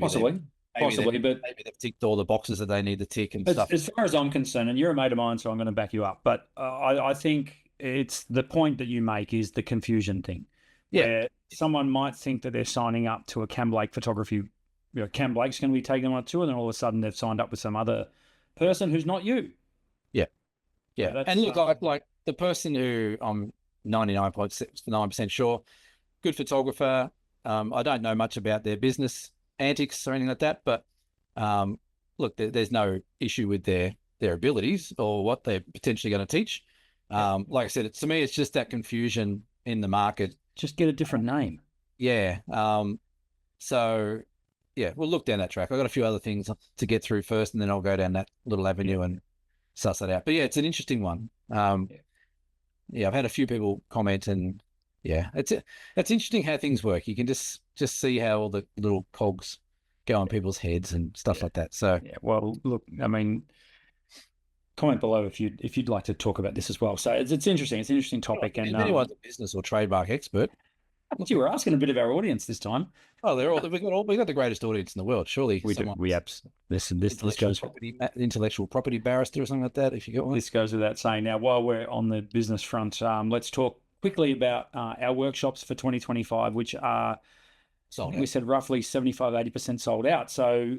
Speaker 1: possibly, but
Speaker 2: maybe they've ticked all the boxes that they need to tick and stuff.
Speaker 1: As far as I'm concerned, and you're a mate of mine, so I'm going to back you up. But I think it's the point that you make is the confusion thing.
Speaker 2: Yeah.
Speaker 1: Where someone might think that they're signing up to a Cam Blake photography. Cam Blake's going to be taking them on a tour, and then all of a sudden they've signed up with some other person who's not you.
Speaker 2: Yeah. Yeah.
Speaker 1: So
Speaker 2: and look, like the person who I'm 99.9% sure, good photographer. I don't know much about their business antics or anything like that, but look, there's no issue with their abilities or what they're potentially going to teach. Like I said, to me, it's just that confusion in the market.
Speaker 1: Just get a different name.
Speaker 2: Yeah. So yeah, we'll look down that track. I've got a few other things to get through first, and then I'll go down that little avenue and suss that out. But yeah, it's an interesting one. Yeah, I've had a few people comment, and yeah, it's interesting how things work. You can just see how all the little cogs go on people's heads and stuff like that. So
Speaker 1: yeah, well, look, I mean, comment below if you'd like to talk about this as well. So it's interesting. It's an interesting topic. And
Speaker 2: if anyone's a business or trademark expert,
Speaker 1: you were asking a bit of our audience this time.
Speaker 2: Oh, we've got the greatest audience in the world. Surely
Speaker 1: we do. We this goes
Speaker 2: intellectual property barrister or something like that. If you got one,
Speaker 1: this goes without saying. Now, while we're on the business front, let's talk quickly about our workshops for 2025, which are sold out. We said roughly 75-80% sold out. So,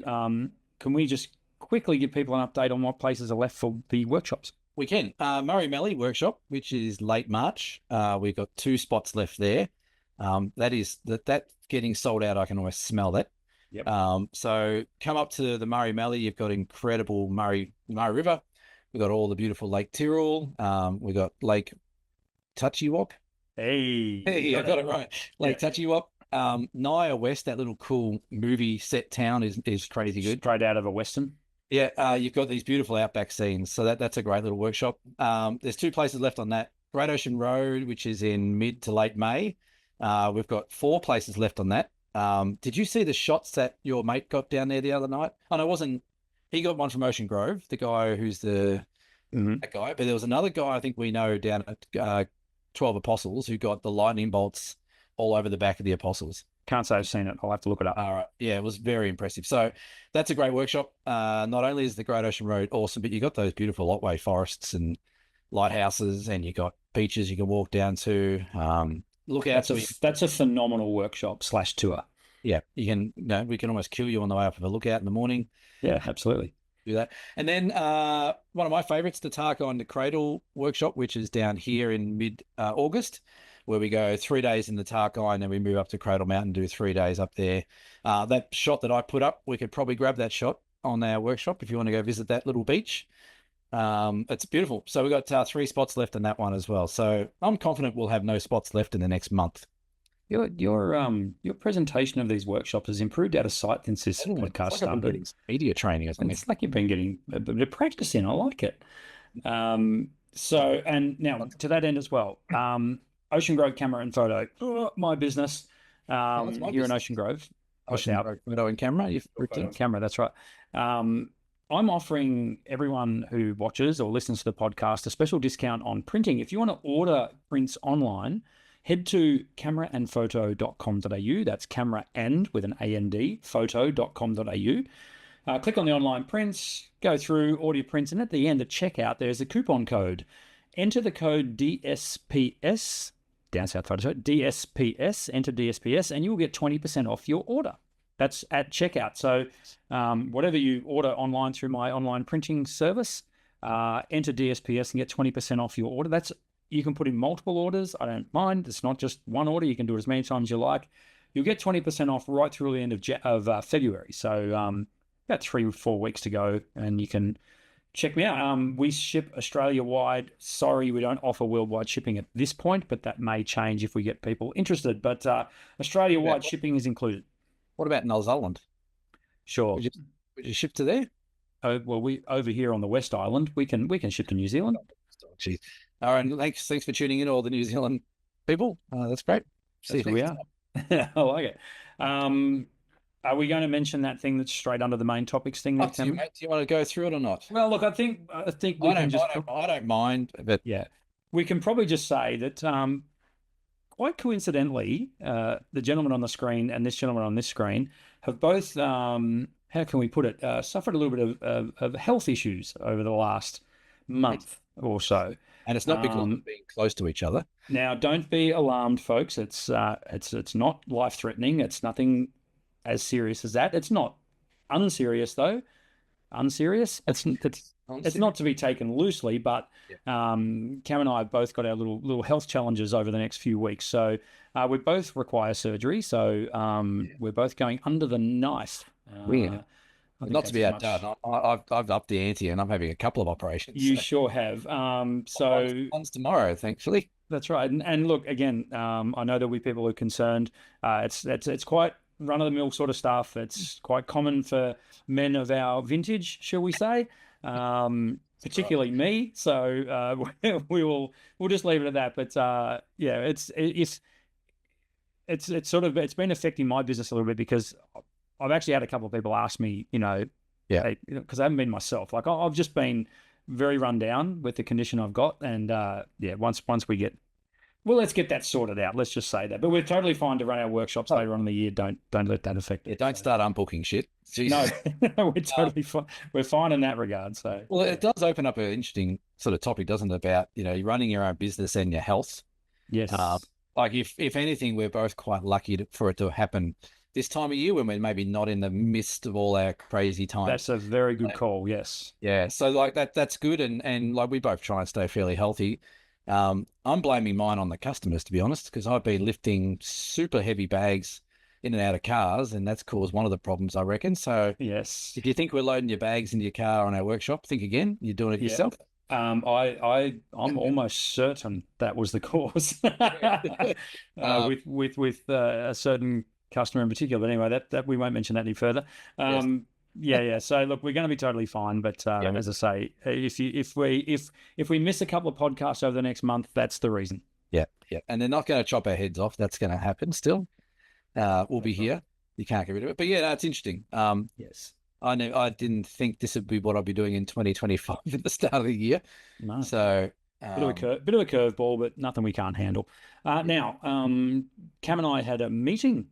Speaker 1: can we just quickly give people an update on what places are left for the workshops?
Speaker 2: We can. Murray Mallee workshop, which is late March. We've got 2 spots left there. That getting sold out. I can almost smell that.
Speaker 1: Yep.
Speaker 2: So come up to the Murray Mallee. You've got incredible Murray River. We've got all the beautiful Lake Tyrrell. We've got Lake Touchywock.
Speaker 1: Hey,
Speaker 2: I got it right. Lake Touchywock. Naya West, that little cool movie set town is crazy good.
Speaker 1: Straight out of a Western.
Speaker 2: Yeah, you've got these beautiful outback scenes. So that's a great little workshop. There's 2 places left on that. Great Ocean Road, which is in mid to late May. We've got 4 places left on that. Did you see the shots that your mate got down there the other night? Oh, no, it wasn't. He got one from Ocean Grove, the guy who's that guy. But there was another guy I think we know down at 12 Apostles who got the lightning bolts all over the back of the Apostles.
Speaker 1: Can't say I've seen it. I'll have to look it up.
Speaker 2: All right. Yeah, it was very impressive. So that's a great workshop. Not only is the Great Ocean Road awesome, but you got those beautiful Otway forests and lighthouses, and you got beaches you can walk down to. Look out.
Speaker 1: That's a phenomenal workshop / tour.
Speaker 2: Yeah, we can almost kill you on the way up of a lookout in the morning.
Speaker 1: Yeah, absolutely.
Speaker 2: Do that. And then one of my favorites, the Tarkine to Cradle workshop, which is down here in mid-August, where we go 3 days in the Tarkine, and we move up to Cradle Mountain, do 3 days up there. That shot that I put up, we could probably grab that shot on our workshop if you want to go visit that little beach. It's beautiful. So we've got 3 spots left in that one as well. So I'm confident we'll have no spots left in the next month.
Speaker 1: Your presentation of these workshops has improved out of sight since this podcast started.
Speaker 2: Media training or something.
Speaker 1: It's like you've been getting a bit of practice in. I like it. So, and now to that end as well, Ocean Grove Camera and Photo, my business. You're in Ocean Grove.
Speaker 2: Ocean Grove Photo and Camera.
Speaker 1: Camera, that's right. I'm offering everyone who watches or listens to the podcast a special discount on printing. If you want to order prints online, head to cameraandphoto.com.au. That's camera and with an AND, photo.com.au. Click on the online prints, go through, order your prints, and at the end at checkout, there's a coupon code. Enter the code DSPS, down south photo, DSPS, enter DSPS, and you'll get 20% off your order. That's at checkout. So whatever you order online through my online printing service, enter DSPS and get 20% off your order. You can put in multiple orders. I don't mind. It's not just one order. You can do it as many times as you like. You'll get 20% off right through the end of February. So about 3 or 4 weeks to go, and you can check me out. We ship Australia-wide. Sorry, we don't offer worldwide shipping at this point, but that may change if we get people interested. But Australia-wide shipping is included.
Speaker 2: What about New Zealand?
Speaker 1: Sure.
Speaker 2: Would you ship to there?
Speaker 1: Oh, well, we over here on the West Island, we can ship to New Zealand.
Speaker 2: Jeez. All right, thanks for tuning in, all the New Zealand people. That's great.
Speaker 1: See who we are. I like it. Are we going to mention that thing that's straight under the main topics thing next time?
Speaker 2: Do you want to go through it or not?
Speaker 1: Well, look, I think we can just.
Speaker 2: I don't mind, but
Speaker 1: yeah, we can probably just say that quite coincidentally, the gentleman on the screen and this gentleman on this screen have both, how can we put it, suffered a little bit of health issues over the last month or so.
Speaker 2: And it's not because of being close to each other.
Speaker 1: Now, don't be alarmed, folks. It's not life-threatening. It's nothing as serious as that. It's not unserious, though. Unserious. It's not to be taken loosely, but Cam and I have both got our little health challenges over the next few weeks. So we both require surgery. So we're both going under the knife.
Speaker 2: Weird. Not to be outdone, I've upped the ante and I'm having a couple of operations.
Speaker 1: You sure have. So
Speaker 2: one's tomorrow, thankfully.
Speaker 1: That's right. And look, again, I know there'll be people who are concerned. It's quite run-of-the-mill sort of stuff. It's quite common for men of our vintage, shall we say, particularly me. So we'll just leave it at that. But it's been affecting my business a little bit because I've actually had a couple of people ask me, because I haven't been myself. Like I've just been very run down with the condition I've got, and once we get, well, let's get that sorted out. Let's just say that. But we're totally fine to run our workshops later on in the year. Don't let that affect it.
Speaker 2: Don't start unbooking shit.
Speaker 1: No, we're totally fine. We're fine in that regard. So
Speaker 2: well, it does open up an interesting sort of topic, doesn't it? About you're running your own business and your health.
Speaker 1: Yes.
Speaker 2: Like if anything, we're both quite lucky for it to happen this time of year when we're maybe not in the midst of all our crazy times.
Speaker 1: That's a very good call. Yes.
Speaker 2: Yeah. So like that's good. And like we both try and stay fairly healthy. I'm blaming mine on the customers, to be honest, because I've been lifting super heavy bags in and out of cars, and that's caused one of the problems, I reckon. So
Speaker 1: yes,
Speaker 2: if you think we're loading your bags into your car on our workshop, think again. You're doing it yourself.
Speaker 1: I'm almost certain that was the cause with a certain customer in particular. But anyway, that we won't mention that any further.
Speaker 2: Yes.
Speaker 1: So look, we're going to be totally fine. But as I say, if we miss a couple of podcasts over the next month, that's the reason.
Speaker 2: Yeah. And they're not going to chop our heads off. That's going to happen still. We'll be here. You can't get rid of it. But it's interesting.
Speaker 1: Yes.
Speaker 2: I didn't think this would be what I'd be doing in 2025 at the start of the year.
Speaker 1: No.
Speaker 2: So
Speaker 1: bit of a curveball, but nothing we can't handle. Now, Cam and I had a meeting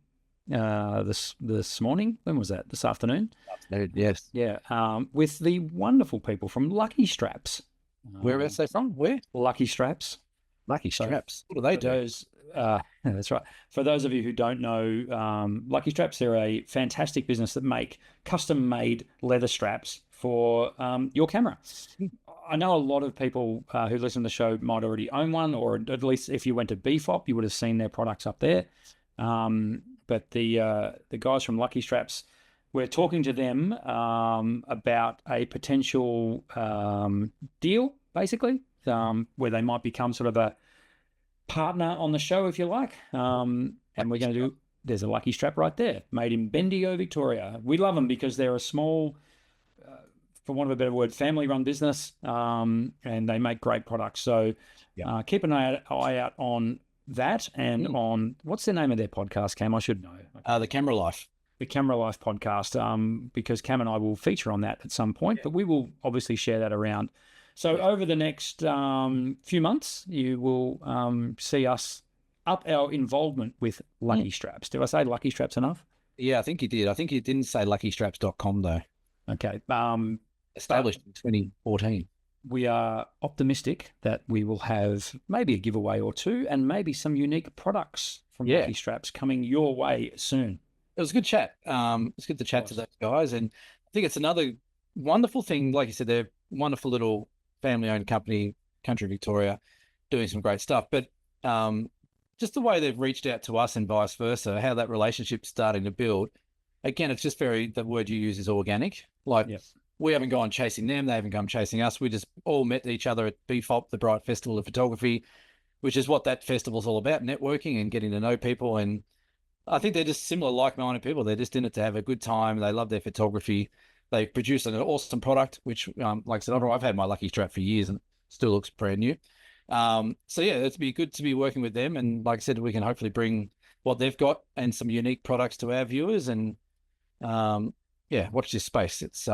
Speaker 1: this morning. When was that? This afternoon?
Speaker 2: Yes.
Speaker 1: Yeah. With the wonderful people from Lucky Straps.
Speaker 2: Where are they from? Where?
Speaker 1: Lucky Straps.
Speaker 2: Lucky Straps. What do they do?
Speaker 1: That's right. For those of you who don't know, Lucky Straps, they're a fantastic business that make custom-made leather straps for your camera. I know a lot of people who listen to the show might already own one, or at least if you went to BFOP, you would have seen their products up there. But the guys from Lucky Straps, we're talking to them about a potential deal, basically, where they might become sort of a partner on the show, if you like. And we're going to do, there's a Lucky Strap right there, made in Bendigo, Victoria. We love them because they're a small, for want of a better word, family-run business, and they make great products. So keep an eye out on that and on, what's the name of their podcast, Cam? I should know.
Speaker 2: The Camera Life.
Speaker 1: The Camera Life podcast, because Cam and I will feature on that at some point, but we will obviously share that around. So over the next few months, you will see us up our involvement with Lucky Straps. Did I say Lucky Straps enough?
Speaker 2: Yeah, I think you did. I think you didn't say luckystraps.com though.
Speaker 1: Okay.
Speaker 2: Established in 2014.
Speaker 1: We are optimistic that we will have maybe a giveaway or two and maybe some unique products from
Speaker 2: Yeah.
Speaker 1: Lucky Straps coming your way soon.
Speaker 2: It was a good chat. It's good to chat to those guys. And I think it's another wonderful thing. Like you said, they're a wonderful little family-owned company, Country Victoria, doing some great stuff. But just the way they've reached out to us and vice versa, how that relationship's starting to build. Again, it's just the word you use is organic. Like, we haven't gone chasing them. They haven't come chasing us. We just all met each other at BFOP, the Bright Festival of Photography, which is what that festival's all about, networking and getting to know people. And I think they're just similar, like-minded people. They're just in it to have a good time. They love their photography. They produce an awesome product, which, like I said, I've had my Lucky Strap for years and still looks brand new. So yeah, it'd be good to be working with them. And like I said, we can hopefully bring what they've got and some unique products to our viewers. And yeah, watch this space. It's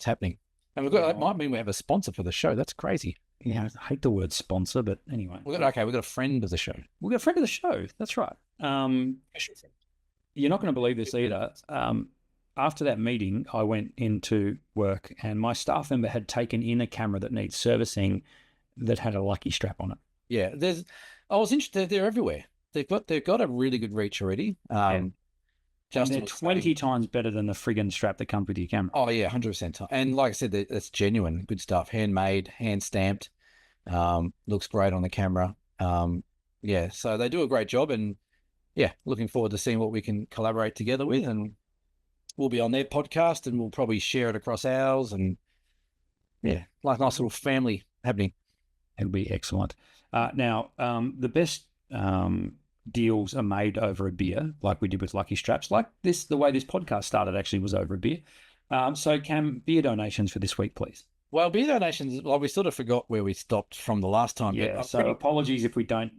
Speaker 2: happening. And that might mean we have a sponsor for the show. That's crazy.
Speaker 1: Yeah, I hate the word sponsor, but anyway.
Speaker 2: We've got a friend of the show.
Speaker 1: We've got a friend of the show. That's right. You're not going to believe this either. After that meeting, I went into work and my staff member had taken in a camera that needs servicing that had a Lucky Strap on it.
Speaker 2: Yeah, I was interested. They're everywhere. They've got a really good reach already.
Speaker 1: They're 20 times better than the friggin' strap that comes with your camera.
Speaker 2: Oh yeah, 100%. And like I said, that's genuine, good stuff. Handmade, hand stamped. Looks great on the camera. Yeah, so they do a great job, and yeah, looking forward to seeing what we can collaborate together with. And we'll be on their podcast, and we'll probably share it across ours. And yeah, like a nice little family happening.
Speaker 1: It'll be excellent. Now, the best deals are made over a beer, like we did with Lucky Straps. Like this, the way this podcast started actually was over a beer. So Cam, beer donations for this week, please.
Speaker 2: Well, beer donations, well, we sort of forgot where we stopped from the last time.
Speaker 1: Yeah, so apologies if we don't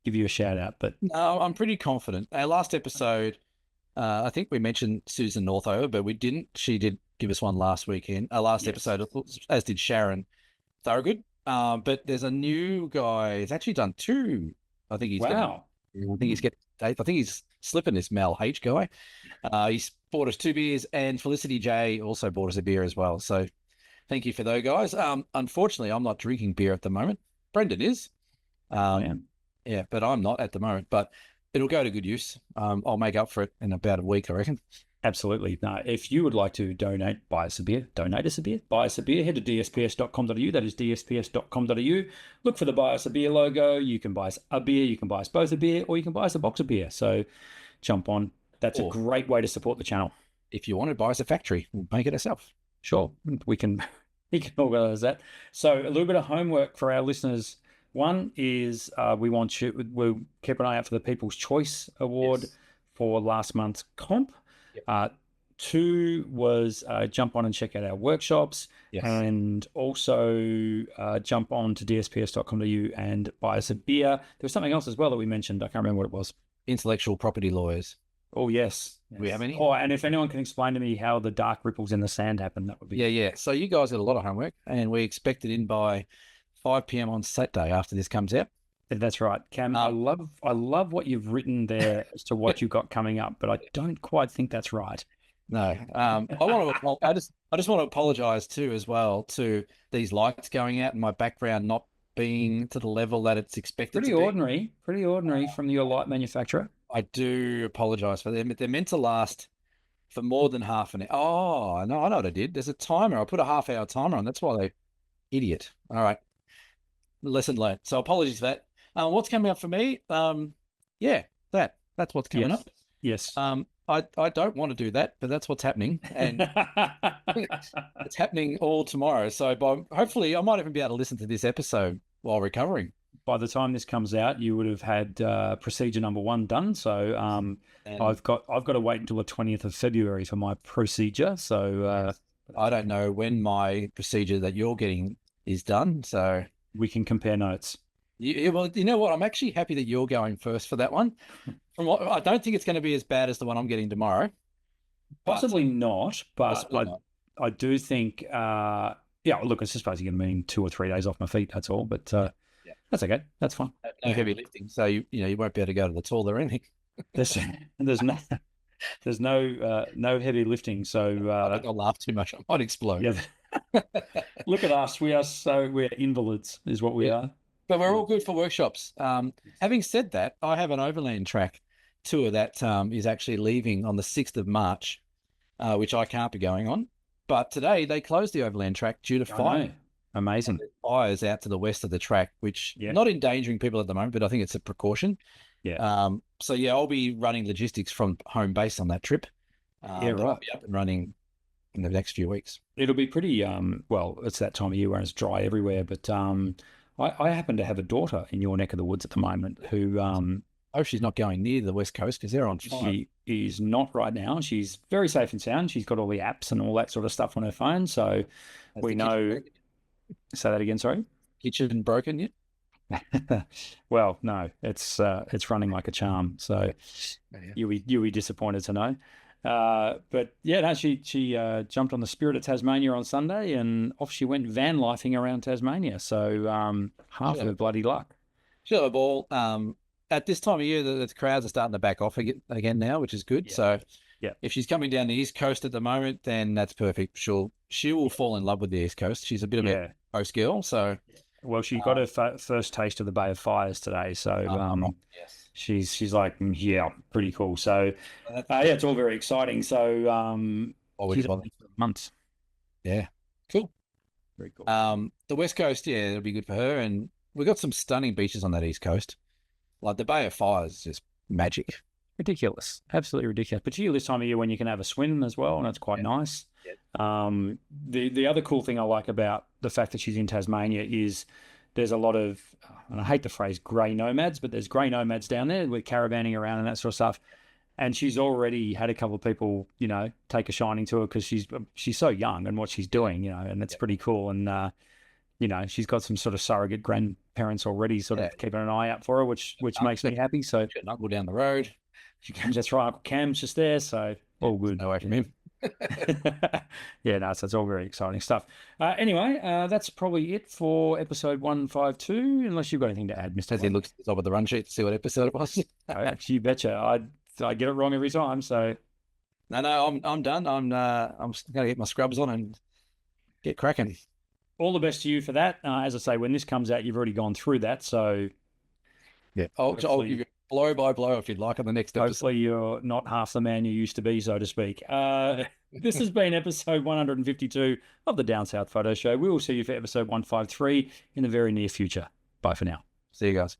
Speaker 1: give you a shout out, but
Speaker 2: no, I'm pretty confident. Our last episode, I think we mentioned Susan Northover, but we didn't. She did give us one last weekend, last episode, as did Sharon Thorogood. But there's a new guy. He's actually done two. I think he's I think he's slipping this Mel H guy. He's bought us 2 beers, and Felicity J also bought us a beer as well. So thank you for those guys. Unfortunately, I'm not drinking beer at the moment. Brendan is. Yeah, but I'm not at the moment. But it'll go to good use. I'll make up for it in about a week, I reckon.
Speaker 1: Absolutely. No, if you would like to donate, buy us a beer, head to dsps.com.au. That is dsps.com.au. Look for the buy us a beer logo. You can buy us a beer, you can buy us both a beer, or you can buy us a box of beer. So jump on. That's a great way to support the channel.
Speaker 2: If you want to buy us a factory, we'll make it ourselves.
Speaker 1: Sure. We can organize that. So a little bit of homework for our listeners. One is we'll keep an eye out for the People's Choice Award for last month's comp. 2 was jump on and check out our workshops, and also jump on to dsps.com.au and buy us a beer. There was something else as well that we mentioned. I can't remember what it was.
Speaker 2: Intellectual property lawyers.
Speaker 1: Oh, yes.
Speaker 2: Do we have any?
Speaker 1: Oh, and if anyone can explain to me how the dark ripples in the sand happen, that would be...
Speaker 2: Yeah. So you guys got a lot of homework, and we expect it in by 5 p.m. on Saturday after this comes out.
Speaker 1: That's right, Cam. I love what you've written there as to what you've got coming up, but I don't quite think that's right.
Speaker 2: No, I just want to apologise too as well to these lights going out and my background not being to the level that it's expected.
Speaker 1: Pretty ordinary from your light manufacturer.
Speaker 2: I do apologise for them. They're meant to last for more than half an hour. Oh no, I know what I did. There's a timer. I put a half-hour timer on. That's why they idiot. All right, lesson learned. So apologies for that. What's coming up for me? That's what's coming up.
Speaker 1: Yes.
Speaker 2: I don't want to do that, but that's what's happening, and it's happening all tomorrow. So hopefully I might even be able to listen to this episode while recovering.
Speaker 1: By the time this comes out, you would have had procedure number 1 done. So I've got to wait until the 20th of February for my procedure. So
Speaker 2: I don't know when my procedure that you're getting is done. So
Speaker 1: we can compare notes.
Speaker 2: Well, you know what? I'm actually happy that you're going first for that one. I don't think it's going to be as bad as the one I'm getting tomorrow.
Speaker 1: Possibly not, but I do think, look, I suppose you're going to mean 2 or 3 days off my feet. That's all, but that's okay. That's fine.
Speaker 2: No heavy lifting, so you won't be able to go to the toilet or anything.
Speaker 1: There's There's no heavy lifting. So
Speaker 2: I think I'll laugh too much. I might explode.
Speaker 1: yeah, look at us. We're invalids, is what we
Speaker 2: Yeah.
Speaker 1: are.
Speaker 2: But we're
Speaker 1: Yeah.
Speaker 2: all good for workshops. Having said that, I have an overland track tour that is actually leaving on the 6th of March, which I can't be going on. But today they closed the overland track due to
Speaker 1: I
Speaker 2: fire.
Speaker 1: know. Amazing.
Speaker 2: Fires out to the west of the track, which
Speaker 1: Yeah.
Speaker 2: not endangering people at the moment, but I think it's a precaution.
Speaker 1: Yeah.
Speaker 2: So yeah, I'll be running logistics from home base on that trip.
Speaker 1: Yeah,
Speaker 2: But I'll
Speaker 1: right.
Speaker 2: be up and running in the next few weeks.
Speaker 1: It'll be pretty well, it's that time of year where it's dry everywhere, but I happen to have a daughter in your neck of the woods at the moment who
Speaker 2: Oh, she's not going near the west coast because they're on fire.
Speaker 1: she is not right now. She's very safe and sound. She's got all the apps and all that sort of stuff on her phone. So
Speaker 2: Has
Speaker 1: we
Speaker 2: the kitchen
Speaker 1: know.
Speaker 2: broken?
Speaker 1: Say that again, sorry.
Speaker 2: Kitchen broken yet?
Speaker 1: Well, no, it's running like a charm. So
Speaker 2: Yeah.
Speaker 1: you'll be disappointed to know. But yeah, no, she jumped on the Spirit of Tasmania on Sunday, and off she went van lifing around Tasmania. So half
Speaker 2: Yeah.
Speaker 1: her bloody luck.
Speaker 2: She'll have a ball. At this time of year, the crowds are starting to back off again now, which is good.
Speaker 1: Yeah.
Speaker 2: So
Speaker 1: Yeah.
Speaker 2: if she's coming down the East Coast at the moment, then that's perfect. She will fall in love with the East Coast. She's a bit of
Speaker 1: Yeah.
Speaker 2: a coast girl, so
Speaker 1: Well, she got her first taste of the Bay of Fires today. So
Speaker 2: yes.
Speaker 1: she's like, yeah, pretty cool. So
Speaker 2: That's
Speaker 1: yeah, it's all very exciting. So
Speaker 2: always
Speaker 1: she's
Speaker 2: fun.
Speaker 1: months.
Speaker 2: Yeah, cool.
Speaker 1: Very cool.
Speaker 2: The West Coast, yeah, it'll be good for her, and we've got some stunning beaches on that East Coast. Like the Bay of Fires is just magic.
Speaker 1: Ridiculous, absolutely ridiculous. Particularly this time of year when you can have a swim as well, and it's quite nice.
Speaker 2: Yeah.
Speaker 1: The other cool thing I like about the fact that she's in Tasmania is there's a lot of, and I hate the phrase grey nomads, but there's grey nomads down there with caravanning around and that sort of stuff. And she's already had a couple of people, take a shining to her because she's so young and what she's doing, and it's pretty cool. And she's got some sort of surrogate grandparents already, sort of keeping an eye out for her, which makes me happy. So
Speaker 2: She got an uncle down the road.
Speaker 1: that's right. Cam's just there, so all good.
Speaker 2: No way from him.
Speaker 1: Yeah, no, so it's all very exciting stuff. Anyway, that's probably it for episode 152, unless you've got anything to add, Mr.
Speaker 2: As he looks at the top of the run sheet to see what episode it was.
Speaker 1: Actually, you betcha. I get it wrong every time, so
Speaker 2: No, I'm done. I'm going to get my scrubs on and get cracking.
Speaker 1: all the best to you for that. As I say, when this comes out, you've already gone through that, so
Speaker 2: Yeah, I'll give you blow by blow if you'd like on the next episode.
Speaker 1: hopefully you're not half the man you used to be, so to speak. This has been episode 152 of the Down South Photo Show. We will see you for episode 153 in the very near future. Bye for now.
Speaker 2: See you guys.